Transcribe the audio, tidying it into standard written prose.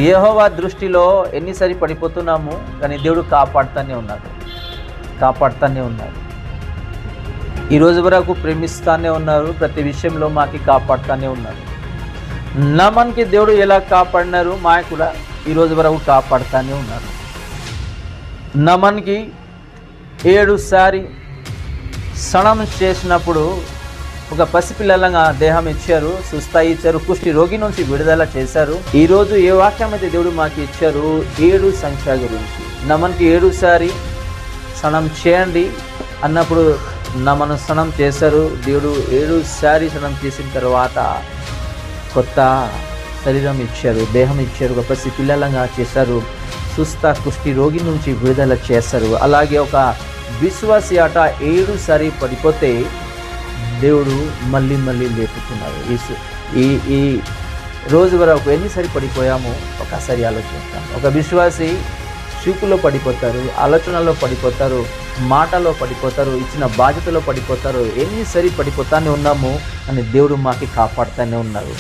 యెహోవా దృష్టిలో ఎన్నిసారి పడిపోతున్నాము, కానీ దేవుడు కాపాడుతూనే ఉన్నారు. ఈ రోజు వరకు ప్రేమిస్తానే ఉన్నారు, ప్రతి విషయంలో మాకి కాపాడుతూనే ఉన్నారు. నమన్కి దేవుడు ఎలా కాపాడినారు, మాకు కూడా ఈ రోజు వరకు కాపాడుతూనే ఉన్నారు. నమన్కి 7 సారి స్నానం చేసినప్పుడు ఒక పసిపిల్లలంగా దేహం ఇచ్చారు, సుస్థాయి ఇచ్చారు, కుష్టి రోగి నుంచి విడుదల చేశారు. ఈరోజు ఏ వాక్యం అయితే దేవుడు మాకు ఇచ్చారు, 7 సంఖ్య గురించి. నమన్కి 7 సారి స్నానం చేయండి అన్నప్పుడు నమను స్నానం చేశారు. దేవుడు 7 సారి స్నానం చేసిన తర్వాత కొత్త శరీరం ఇచ్చారు, దేహం ఇచ్చారు, ఒక పసిపిల్లలంగా చేశారు, సుస్థ కుష్టి రోగి నుంచి విడుదల చేశారు. అలాగే ఒక విశ్వాసి ఆట 7 సారి పడిపోతే దేవుడు మళ్ళీ లేపుతున్నారు. ఈ రోజు వరకు ఎన్నిసారి పడిపోయామో ఒకసారి ఆలోచిస్తాం. ఒక విశ్వాసి చూపులో పడిపోతారు, ఆలోచనలో పడిపోతారు, మాటలో పడిపోతారు, ఇచ్చిన బాధ్యతలో పడిపోతారు. ఎన్నిసారి పడిపోతానే ఉన్నాము అని దేవుడు మాకి కాపాడుతూనే ఉన్నారు.